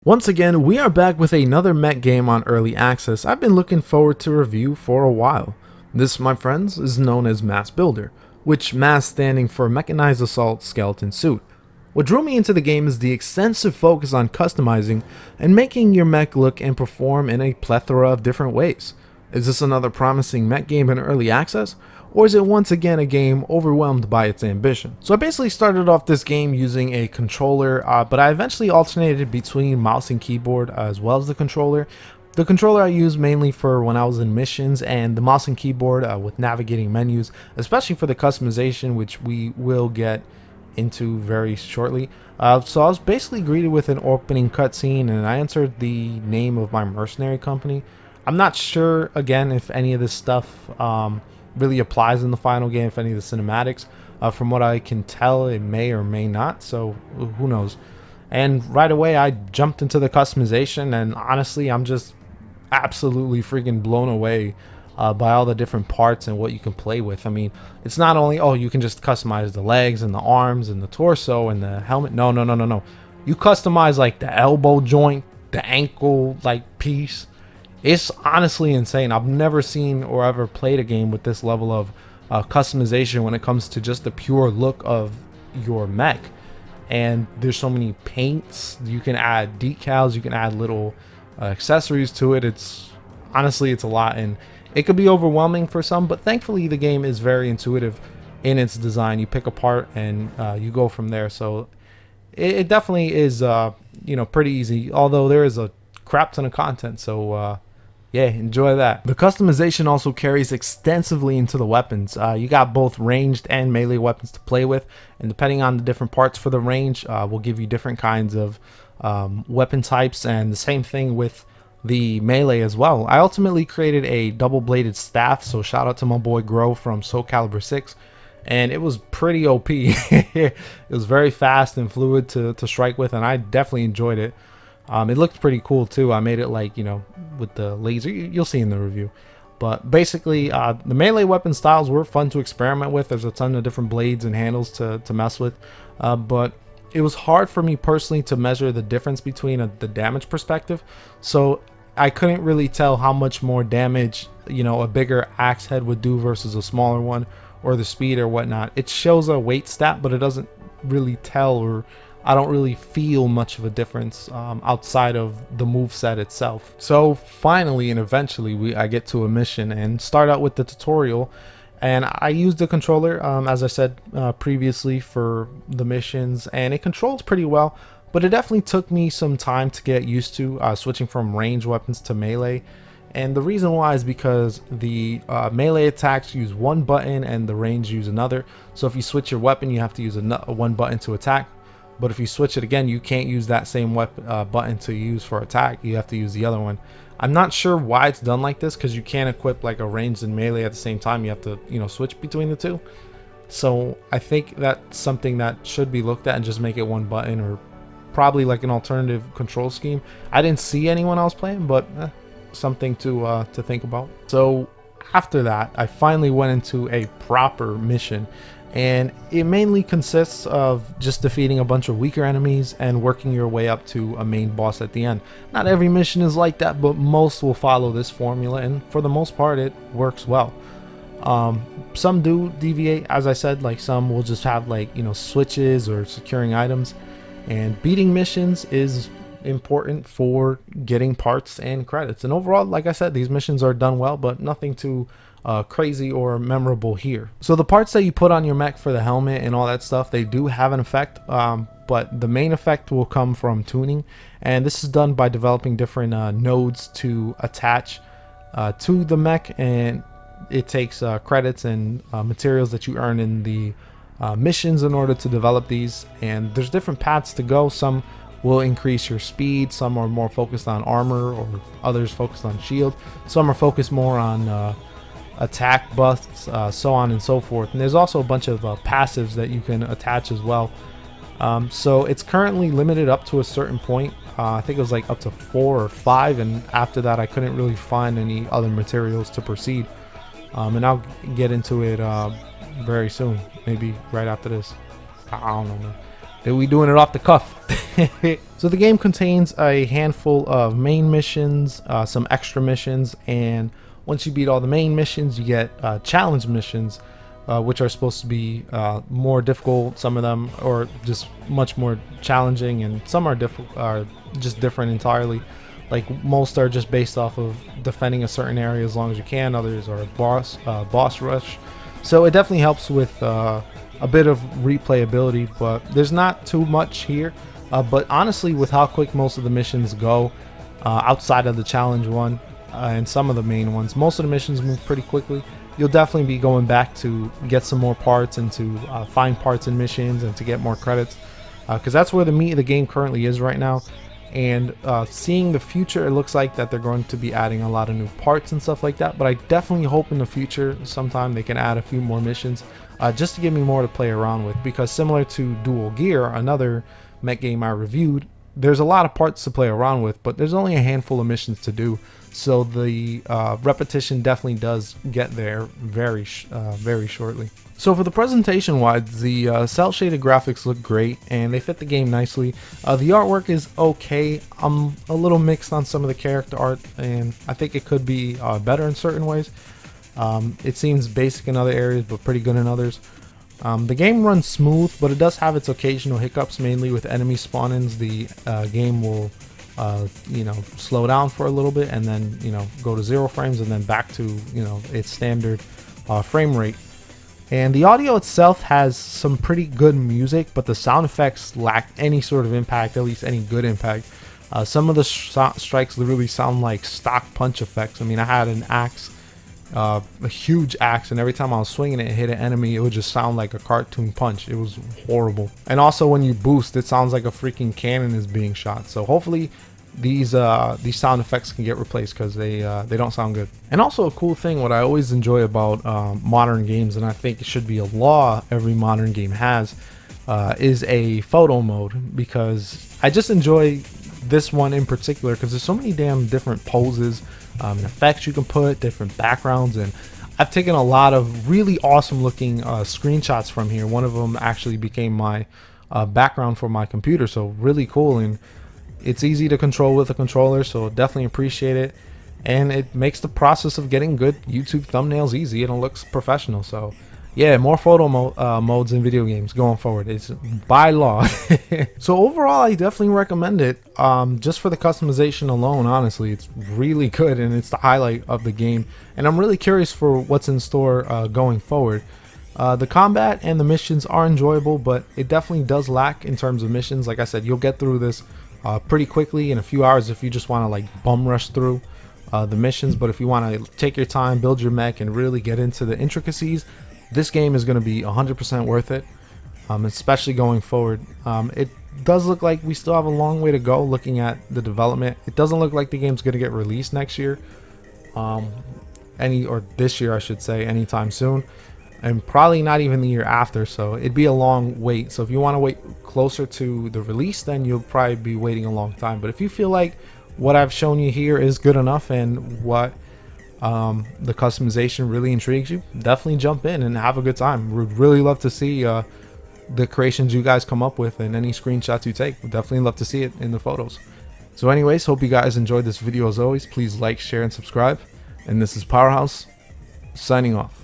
Once again, we are back with another mech game on early access I've been looking forward to review for a while. This, my friends, is known as M.A.S.S Builder, which M.A.S.S standing for Mechanized Assault Skeleton Suit. What drew me into the game is the extensive focus on customizing and making your mech look and perform in a plethora of different ways. Is this another promising mech game in early access? Or is it once again a game overwhelmed by its ambition? So I basically started off this game using a controller, but I eventually alternated between mouse and keyboard as well as the controller. The controller I used mainly for when I was in missions, and the mouse and keyboard with navigating menus, especially for the customization, which we will get into very shortly. So I was basically greeted with an opening cutscene, and I entered the name of my mercenary company. I'm not sure, again, if any of this stuff really applies in the final game, if any of the cinematics. From what I can tell, it may or may not, so who knows. And right away I jumped into the customization, and honestly I'm just absolutely freaking blown away by all the different parts and what you can play with. I mean, it's not only, oh, you can just customize the legs and the arms and the torso and the helmet. No, you customize like the elbow joint, the ankle like piece. It's honestly insane. I've never seen or ever played a game with this level of customization when it comes to just the pure look of your mech. And there's so many paints. You can add decals, you can add little accessories to it. It's honestly, it's a lot, and it could be overwhelming for some, but thankfully the game is very intuitive in its design. You pick a part and you go from there. So it definitely is pretty easy, although there is a crap ton of content. So yeah, enjoy that. The customization also carries extensively into the weapons. You got both ranged and melee weapons to play with, and depending on the different parts for the range, will give you different kinds of weapon types, and the same thing with the melee as well. I ultimately created a double-bladed staff, so shout out to my boy Grow from Soul Calibur 6, and it was pretty OP. It was very fast and fluid to strike with, and I definitely enjoyed it. It looked pretty cool too. I made it like, with the laser. You'll see in the review. But basically, the melee weapon styles were fun to experiment with. There's a ton of different blades and handles to mess with. But it was hard for me personally to measure the difference between the damage perspective. So I couldn't really tell how much more damage, a bigger axe head would do versus a smaller one, or the speed or whatnot. It shows a weight stat, but it doesn't really tell, or I don't really feel much of a difference outside of the moveset itself. So finally and eventually I get to a mission and start out with the tutorial, and I use the controller as I said previously for the missions, and it controls pretty well, but it definitely took me some time to get used to switching from range weapons to melee. And the reason why is because the melee attacks use one button and the range use another. So if you switch your weapon, you have to use one button to attack. But if you switch it again, you can't use that same weapon button to use for attack. You have to use the other one. I'm not sure why it's done like this, because you can't equip like a ranged and melee at the same time. You have to, switch between the two. So I think that's something that should be looked at and just make it one button, or probably like an alternative control scheme. I didn't see anyone else playing, but something to think about. So after that, I finally went into a proper mission. And it mainly consists of just defeating a bunch of weaker enemies and working your way up to a main boss at the end. Not every mission is like that, but most will follow this formula, and for the most part it works well. Some do deviate, as I said, like some will just have like switches or securing items, and beating missions is important for getting parts and credits. And overall, like I said, these missions are done well, but nothing too crazy or memorable here. So the parts that you put on your mech for the helmet and all that stuff, they do have an effect, but the main effect will come from tuning, and this is done by developing different nodes to attach to the mech, and it takes credits and materials that you earn in the missions in order to develop these. And there's different paths to go. Some will increase your speed, some are more focused on armor, or others focused on shield, some are focused more on attack buffs, so on and so forth. And there's also a bunch of passives that you can attach as well. So it's currently limited up to a certain point. I think it was like up to 4 or 5, and after that I couldn't really find any other materials to proceed. And I'll get into it very soon, maybe right after this. I don't know, man. We doing it off the cuff. So the game contains a handful of main missions, some extra missions, and once you beat all the main missions, you get challenge missions, which are supposed to be more difficult. Some of them, or just much more challenging, and some are just different entirely. Like most are just based off of defending a certain area as long as you can. Others are boss rush. So it definitely helps with a bit of replayability, but there's not too much here. But honestly, with how quick most of the missions go, outside of the challenge one and some of the main ones, most of the missions move pretty quickly. You'll definitely be going back to get some more parts and to find parts in missions and to get more credits, because that's where the meat of the game currently is right now. And seeing the future, it looks like that they're going to be adding a lot of new parts and stuff like that, but I definitely hope in the future sometime they can add a few more missions, just to give me more to play around with, because similar to Dual Gear, another mech game I reviewed, there's a lot of parts to play around with, but there's only a handful of missions to do, so the repetition definitely does get there very shortly. So for the presentation wise, the cel shaded graphics look great and they fit the game nicely. The artwork is okay. I'm a little mixed on some of the character art, and I think it could be better in certain ways. It seems basic in other areas but pretty good in others. The game runs smooth, but it does have its occasional hiccups, mainly with enemy spawn-ins. The game will slow down for a little bit and then go to 0 frames and then back to its standard frame rate. And the audio itself has some pretty good music, but the sound effects lack any sort of impact, at least any good impact. Some of the strikes literally sound like stock punch effects. I mean, I had an axe, a huge axe, and every time I was swinging it and hit an enemy, it would just sound like a cartoon punch. It was horrible. And also when you boost, it sounds like a freaking cannon is being shot. So hopefully these sound effects can get replaced, because they don't sound good. And also a cool thing, what I always enjoy about modern games, and I think it should be a law every modern game has, is a photo mode, because I just enjoy this one in particular because there's so many damn different poses and effects you can put, different backgrounds, and I've taken a lot of really awesome looking screenshots from here. One of them actually became my background for my computer, so really cool, and it's easy to control with a controller, so definitely appreciate it. And it makes the process of getting good YouTube thumbnails easy, and it looks professional. So yeah, more photo modes in video games going forward. It's by law. So overall, I definitely recommend it. Just for the customization alone, honestly, it's really good, and it's the highlight of the game. And I'm really curious for what's in store going forward. The combat and the missions are enjoyable, but it definitely does lack in terms of missions. Like I said, you'll get through this pretty quickly in a few hours if you just want to like bum rush through the missions. But if you want to take your time, build your mech, and really get into the intricacies, this game is going to be 100% worth it, especially going forward. It does look like we still have a long way to go looking at the development. It doesn't look like the game's going to get released next year, or this year I should say, anytime soon, and probably not even the year after, so it'd be a long wait. So if you want to wait closer to the release, then you'll probably be waiting a long time. But if you feel like what I've shown you here is good enough, and what the customization really intrigues you, definitely jump in and have a good time. We'd really love to see the creations you guys come up with, and any screenshots you take. We'd definitely love to see it in the photos. So anyways, hope you guys enjoyed this video. As always, please like, share, and subscribe. And this is Powerhouse signing off.